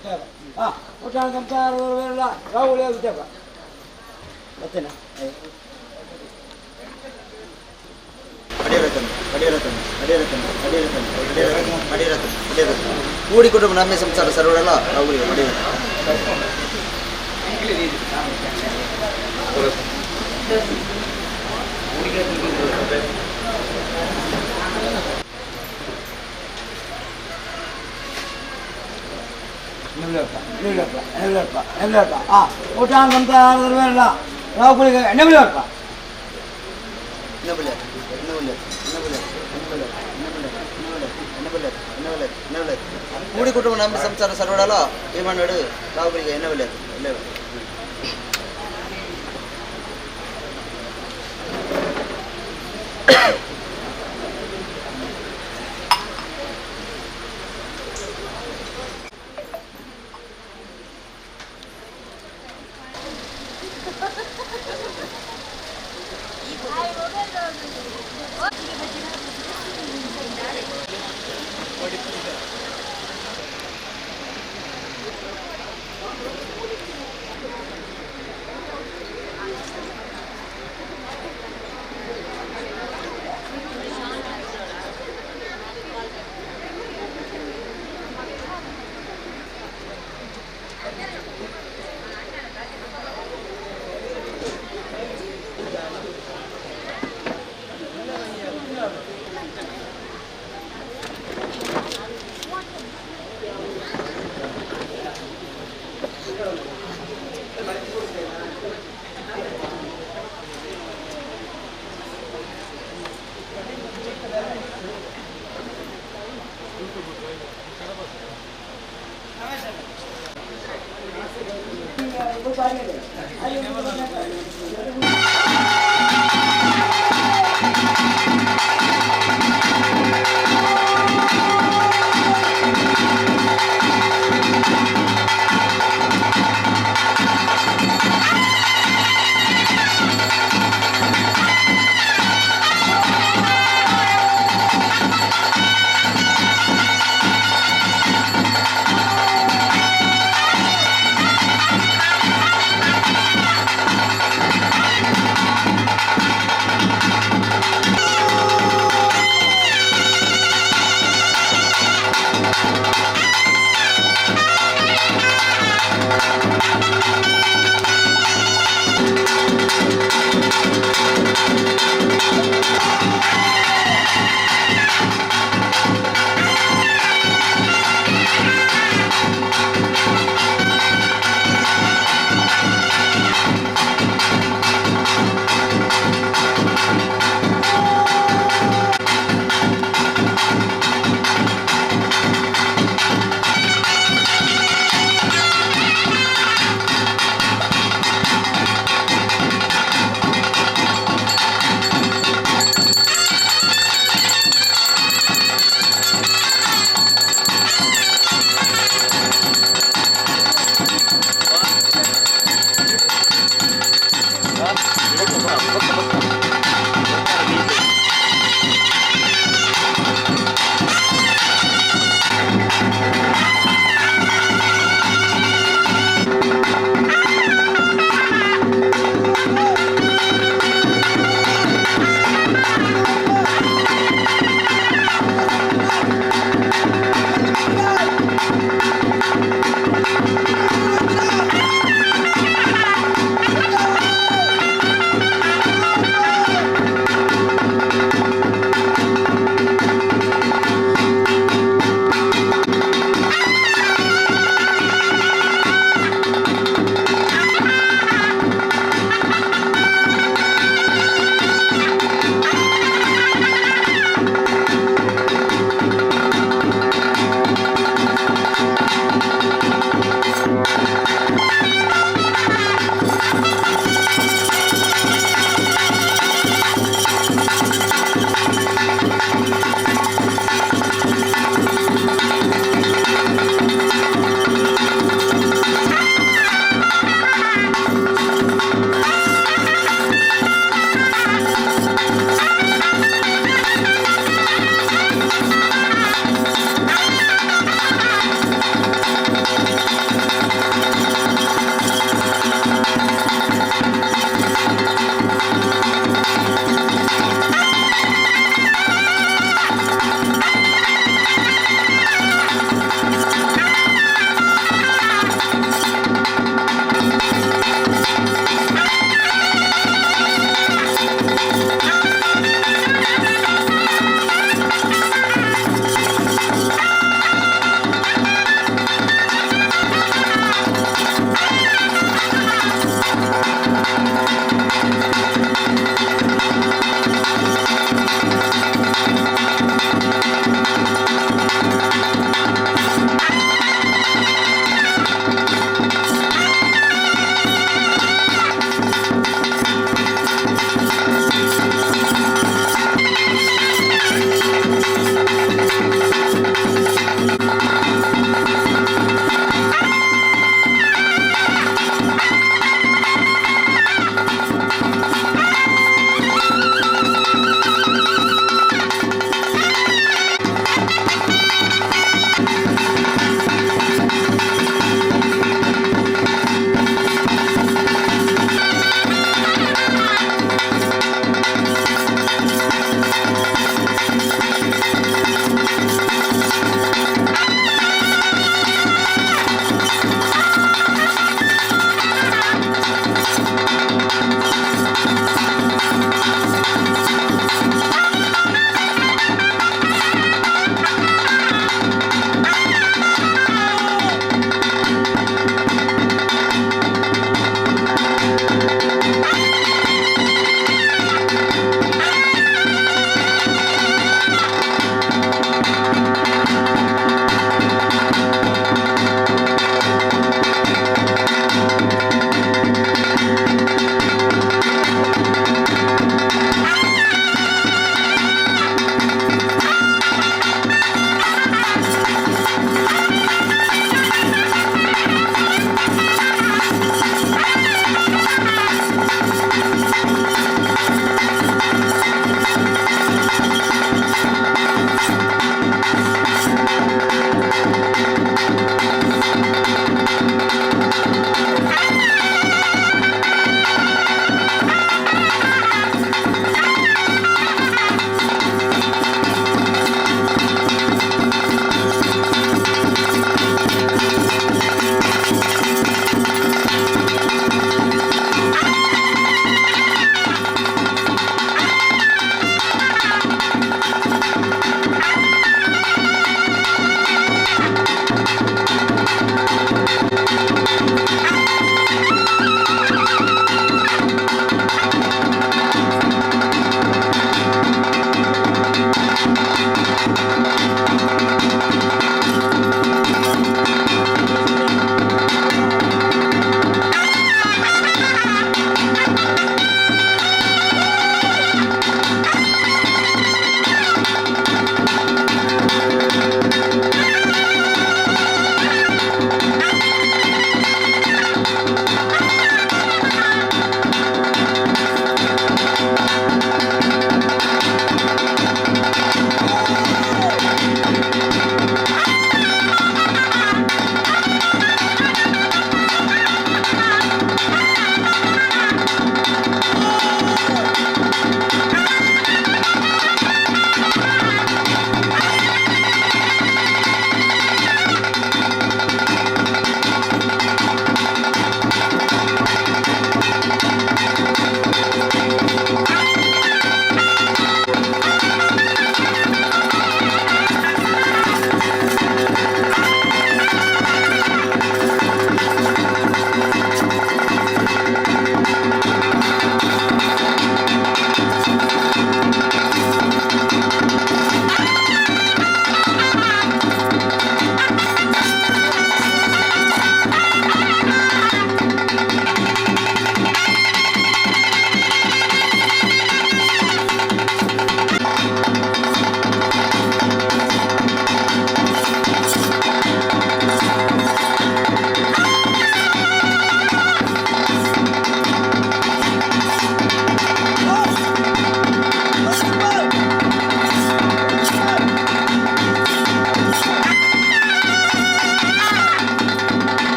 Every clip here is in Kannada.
ಒಟ್ಟಾರೆ ಸಂಸಾರದವರೆಲ್ಲ ರಾಹುಲ್ ವಿದ್ಯಾಪ ಮತ್ತೇನಾ ಕೂಡಿ ಕುಟುಂಬ ನಮ್ಮ ಸಂಸಾರ ಸರ್ವಡೆಲ್ಲ ರಾಹುಲ್ ಒಟ್ಟಾರೆ ಸಂಸಾರದವರೆಲ್ಲ ರಾಹುಲ್ಗೆ ಎಣ್ಣೆ ಬಿಡಪ್ಪ ಕೂಡಿ ಕುಟುಂಬ ನಮ್ಮ ಸಂಸಾರ ಸರ್ವಡಲ್ಲ ಏಮಣ್ಣು ರಾಹುಲ್ಗೆ ಎಣ್ಣೆ ಬೆಲೆ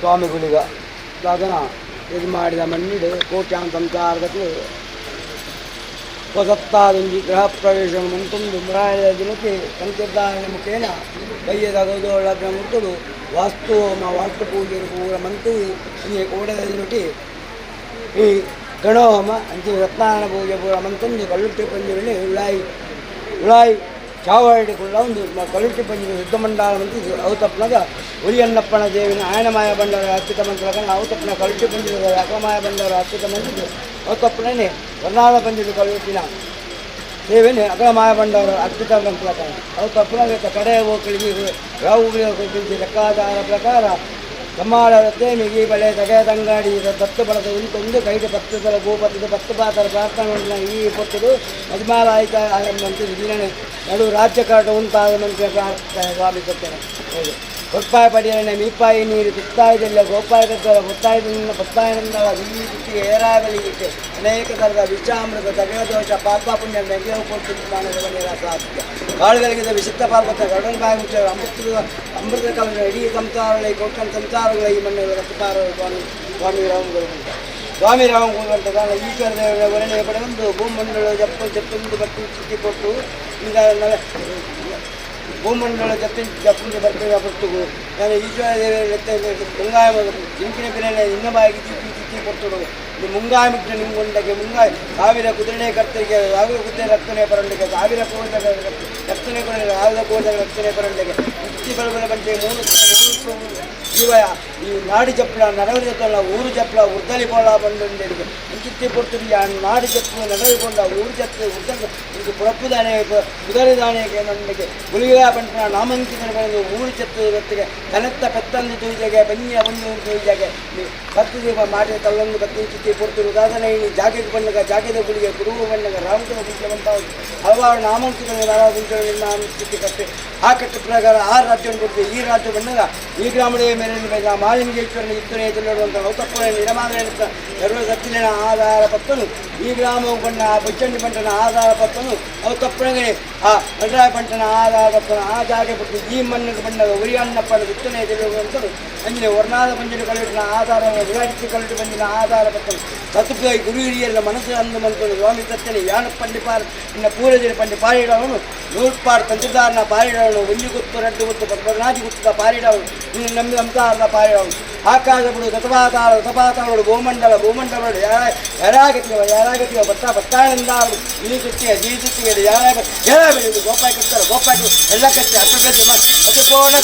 ಸ್ವಾಮಿಗಳಿಗ ಅದನ್ನ ಇದು ಮಾಡಿದ ಮಣ್ಣಿಡು ಕೋಟ್ಯಾನ್ ಸಂಚಾರಗತಿ ಸ್ವಸತ್ತಾದಿಂಜಿ ಗೃಹ ಪ್ರವೇಶ ಮಂತೊಂದು ಮುರಾಯ ದಿನಕ್ಕೆ ಸಂಕೀರ್ತಾಯನ ಮುಖೇನ ಕೈಯದ ಗೌದೋಳ ಮುಟ್ಟುದು ವಾಸ್ತು ವಾಸ್ತು ಪೂಜೆ ಪೂರ ಮಂತು ಈ ಕೋಡದ ದಿನಕ್ಕೆ ಈ ಗಣೋಮ ಅಂಚೆ ರತ್ನಾರಾಯಣ ಪೂಜೆ ಪೂರ ಮಂತೊಂದು ಕಲ್ಲುಟ್ಟಿ ಪಂಜುರಲ್ಲಿ ಉಳಾಯಿ ಚಾವಡಿಕೊಳ್ಳ ಒಂದು ಕಲ್ಲುಟ್ಟಿ ಪಂಜು ಯುದ್ಧ ಮಂಡಲ ಮಂತಿದ್ದು ಅವು ತಪ್ಪನಾಗ ಉರಿಯಣ್ಣಪ್ಪನ ದೇವಿನ ಆಯನಮಾಯ ಬಂಡರ ಅರ್ಪಿತ ಮಂತ್ರಗಳ ಅವು ತಪ್ಪನ ಕಲ್ಲುಟ್ಟಿ ಪಂಜದ ಅಕಮಾಯ ಬಂಡರ ಅರ್ಪಿತ ಮಂತಿದ್ದು ಅವು ತಪ್ಪನೇ ವರ್ಣಾದ ಪಂಜದ ಕಲ್ಲುಟ್ಟಿನ ದೇವಿನೇ ಅಕಲಮಾಯ ಬಂಡವರ ಅರ್ಪಿತ ಮಂತ್ರಕ ಅವು ತಪ್ಪನಾಗ ಕಡೆಯ ಹೋಗ್ಲಿಗೆ ರಾಹುಗಳಿಗೆ ಲೆಕ್ಕಾಚಾರ ಪ್ರಕಾರ ಸಮಾಳತೆ ಮಿಗಿ ಬಳೆ ತಗೆಯ ತಂಗಾಡಿ ತತ್ತು ಬಳಸ ಉಂಟೊಂದು ಕೈಗೆ ಪತ್ತದ ಗೋಪತ್ತದ ಪತ್ತು ಪಾತ್ರ ಪ್ರಾರ್ಥನೆ ಈ ಪೊತ್ತದು ಮಜಮಾಲ ಆಯ್ತ ಮಂತ್ರಿ ದಿನನೆ ನಡು ರಾಜ್ಯ ಕಾಟ ಉಂಟಾದ ಮಂತ್ರಿ ಸ್ವಾಮಿ ಕೊಟ್ಟೆನೆ ಹೌದು ಕೊಟ್ಪಾಯ ಪಡಿಯನೆ ಮೀಪಾಯಿ ನೀರು ತುತ್ತಾಯದಲ್ಲ ಗೋಪಾಯ ಕದ್ದಲ ಪತ್ತಾಯನಂದಳ ವಿಲ್ಲಿ ಕುತ್ತಿಗೆ ಏರಾಗಲಿಗಿಟ್ಟೆ ಅನೇಕ ಥರದ ವಿಷಾಮೃತ ತಗೆಯದೋಷ ಪಾಪ ಪುಣ್ಯ ನೆಗೆಯವು ಕೊಟ್ಟು ಸಾಧ್ಯ ಕಾಳುಗಳಿಗಿದ್ದ ವಿಶುದ್ಧ ಪಾರ್ವತ ಗರುಡನ ಬಾಯಿ ಮುಚ್ಚ ಅಮೃತ ಕಲನ ಇಡೀ ಸಂಸಾರಗಳ ಕೊಟ್ಟ ಸಂಸಾರಗಳ ಈ ಮಣ್ಣು ರಕ್ತಪಾರ ಸ್ವಾಮಿ ರಾಮಗುರು ಅಂತ ಕಾರಣ ಈಶ್ವರ ದೇವರ ವರ್ಣೆಯ ಪಡೆ ಒಂದು ಭೂಮಂಡಲ ಜಪ್ಪೊಂದು ಬಟ್ಟು ಚಿಕ್ಕಿ ಕೊಟ್ಟು ಈಗ ಭೂಮಂಡಲ ಜಪ್ಪುಂದು ಬರ್ತೇವೆ ಪಟ್ಟು ನಾನು ಈಶ್ವರ ದೇವರ ಮುಂಗಾಯ ಜಿಂಕಿನ ಬೆಲೆ ಇನ್ನೊಬ್ಬಾಗಿ ಚಿಕ್ಕಿ ಕೊಟ್ಟು ಮುಂಗಾಯ ಮಿಟ್ಟ ನಿಂಗೊಂಡಗೆ ಮುಂಗಾಯ ಸಾವಿರ ಕುದುರೆ ಕರ್ತರಿಗೆ ಸಾವಿರ ಕುದುರೆ ರಕ್ತನೆ ಪರಂಡೆಗೆ ಸಾವಿರ ಕೋಟ ರಕ್ತನೆ ಕೊಡ ಸಾವಿರ ಕೋಟ ರಕ್ತನೆ ಪರಂಡೆಗೆ ಇತ್ತಿ ಬೆಳಬಲ ಬಂಟೆ ಮೂರು ಜೀವಯ ಈ ನಾಡಿ ಚಪ್ಪಳ ನಡವರಿ ಜಪ್ಪಳ ಊರು ಚಪ್ಪಳ ಉರ್ದಲಿ ಬೋಳ ಬಂದೊಂದಿಗೆ ಇಂಚಿತ್ತಿ ಕೊಡ್ತೀರಿ ಆ ನಾಡಿ ಚಪ್ಪಳ ನಡವರಿ ಕೊಂಡ ಊರು ಚಪ್ಪಳ ಉರ್ದ ಇದು ಪುರಪ್ಪುದಾನೆ ಕುದುರೆ ದಾಣಿಗೆ ನನಗೆ ಗುಳಿಗ ಬಂಟ ನಾಮಾಂಕಿತಗಳನ್ನು ಊರು ಚಪ್ಪದ ಹೊತ್ತಿಗೆ ಕನತ್ತ ಪೆತ್ತಂದು ತುಳಿದಾಗೆ ಬನ್ನಿಯ ಬಂದು ತುಳಿದಾಗೆ ಬತ್ತಿಗೆ ಮಾಡಿದ ತಲ್ಲೊಂದು ಬತ್ತಿ ಚಿತ್ತಿ ಕೊಡ್ತಿರುವುದಾದನೆ ಈ ಜಾಗೆಗೆ ಬಂದಾಗ ಜಾಗೆದ ಗುಳಿಗೆ ಗುರುವು ಬಂದಾಗ ರಾಮಕೃಷ್ಣ ಗುಂಚೆ ಬಂತ ಹಲವಾರು ನಾಮಾಂಕಿತಗಳು ನಾರಾಜಿಂಚ ಚಿತ್ತಿ ಕಟ್ಟೆ ಆ ಕಟ್ಟ ಪ್ರಕಾರ ಆ ರಾಜ್ಯವನ್ನು ಕೊಡ್ತೀವಿ ಈ ರಾಜ್ಯ ಬಂದಾಗ ಈ ಗ್ರಾಮೀಣ ಮೇಲೆ ಮಾಲಿಂಗೇಶ್ವರನ ಇತ್ತನೇ ನೋಡುವಂಥ ಔತಪ್ಪನ ನಿರಮಾದ ಎರಡು ಸತ್ತಿನ ಆಧಾರ ಪತ್ತನು ಈ ಗ್ರಾಮವು ಬಣ್ಣ ಬಚ್ಚಂಡಿ ಬಂಟನ ಆಧಾರ ಪತ್ತನು ಔತಪ್ಪನಿಗೆ ಆ ನಟರಾಯ ಬಂಟನ ಆಧಾರ ಪತ್ತನು ಆ ಜಾಗೆ ಬಿಟ್ಟು ಈ ಮಣ್ಣಿಗೆ ಬಣ್ಣದ ಉರಿ ಅನ್ನಪ್ಪನ ಇತ್ತನೇ ತಿಳಿಯುವಂಥದ್ದು ಅಂದರೆ ವರ್ಣಾದ ಪಂಜನ ಕಲ್ಲಿಟ್ಟಿನ ಆಧಾರ ವಿರಾಟಿ ಕಲ್ಲಿಟ್ಟು ಬಂದಿನ ಆಧಾರ ಪತ್ತನು ಸತುಪೈ ಗುರು ಹಿರಿಯರ ಮನಸ್ಸು ಅಂದು ಮಂತ್ರದ ಸ್ವಾಮಿ ತತ್ತನೆ ಯಾನ ಪಂಡಿಪಾರ ಇನ್ನ ಪೂರದಿನ ಪಂಡಿ ಪಾರಿಡವನು ನೂರ್ಪಾಡು ತಂತ್ರಧಾರನ ಪಾರಿಡವನು ಒಂದು ಗುತ್ತು ರಡ್ಡು ಗುತ್ತು ಪದ್ಮನಾಜಿ ಗುತ್ತದ ಪಾರಿಡವನು ಇನ್ನು ನಮ್ಮಿದ ಅಂತಾರದ ಪಾರಿಡವನು ಆಕಾಶ ಬಿಡು ತಪಾತಾಳು ಭೂಮಂಡಲ ಯಾರಾಗತ್ತೀವ ಬತ್ತಾಳಿಂದ ಇಲಿ ಕುತ್ತಿಗೆ ಜೀ ಕುತ್ತಿಗೆ ಯಾರ ಬೆಳೆಯುವುದು ಗೋಪಾಯಿ ಎಲ್ಲ ಕಚ್ಚಿ ಅಷ್ಟು ಮತ್ತೆ ಪೂರ್ಣ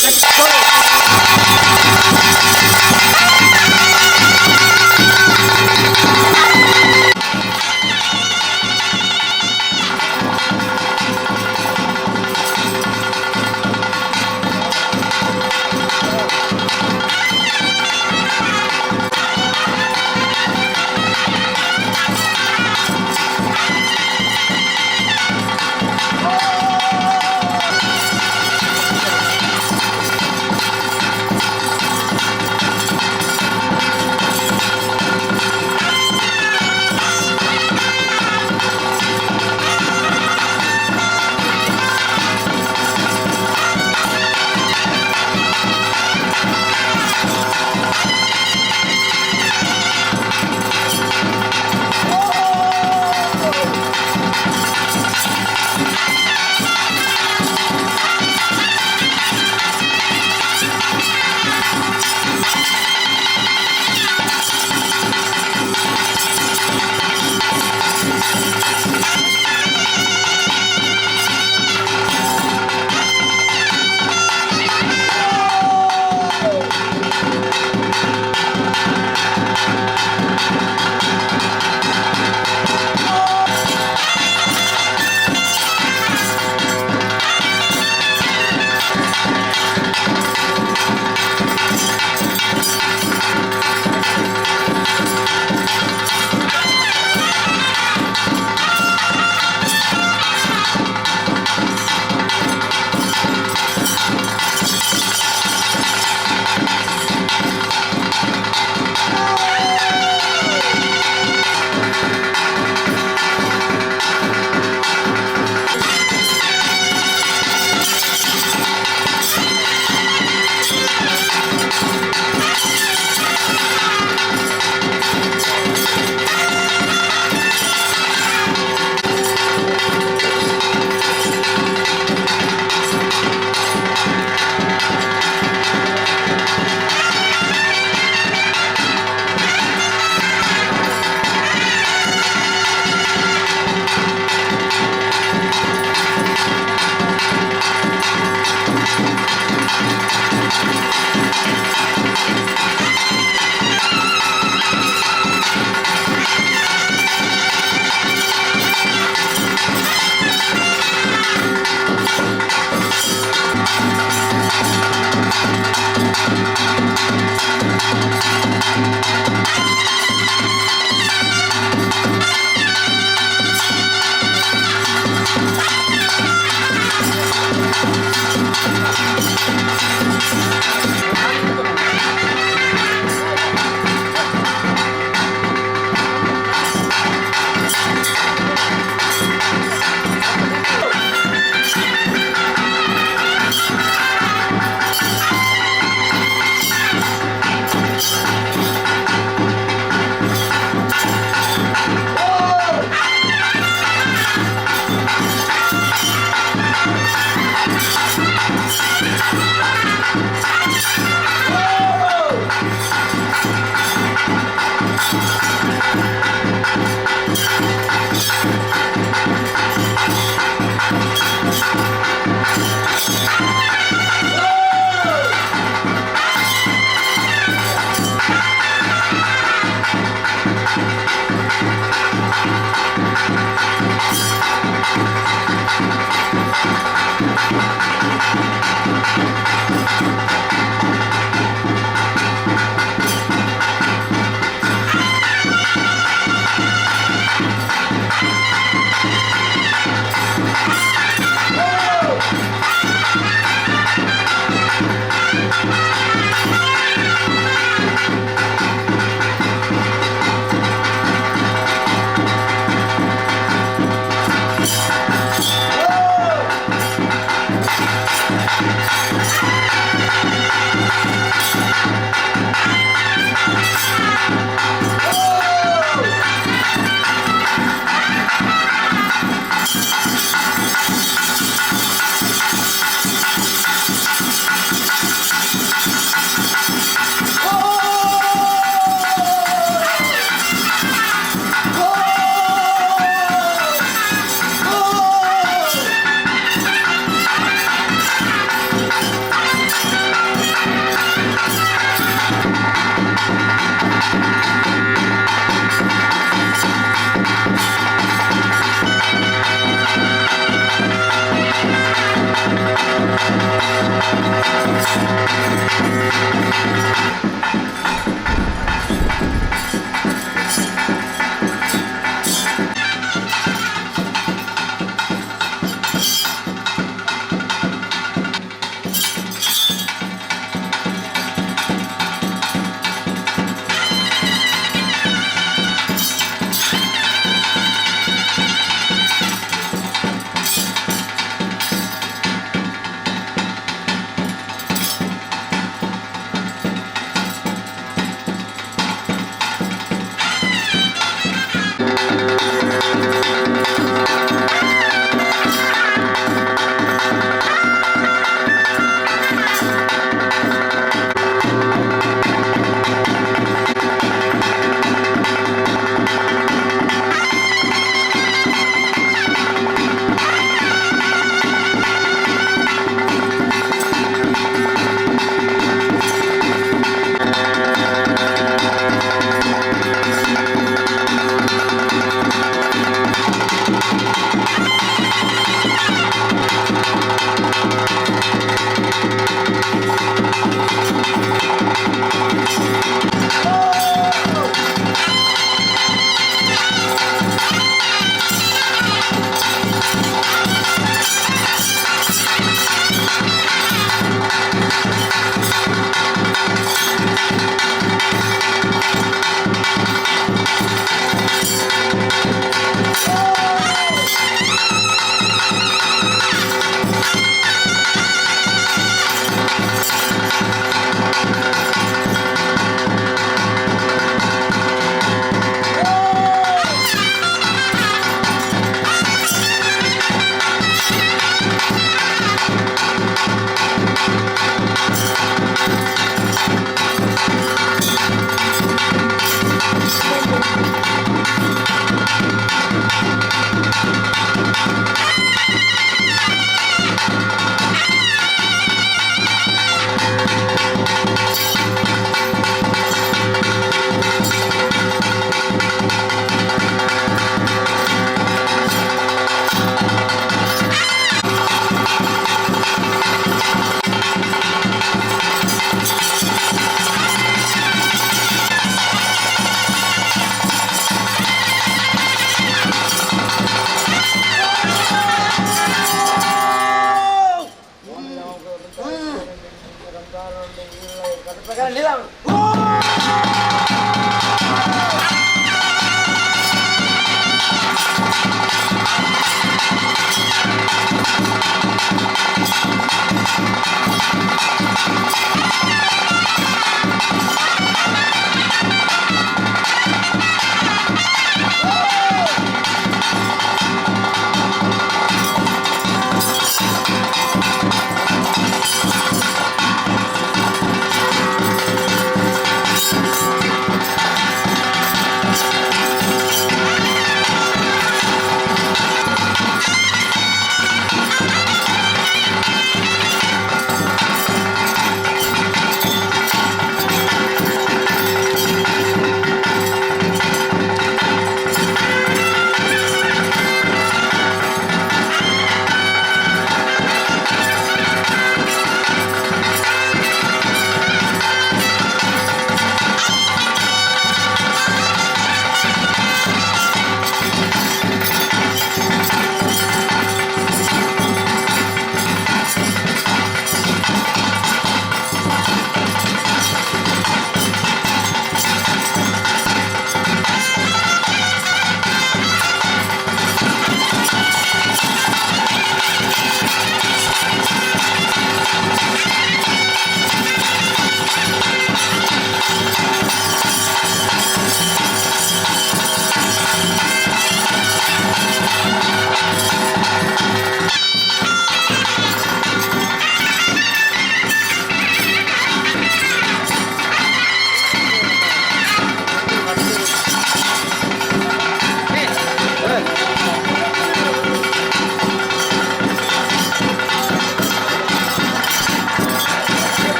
ప్రకారం లేదా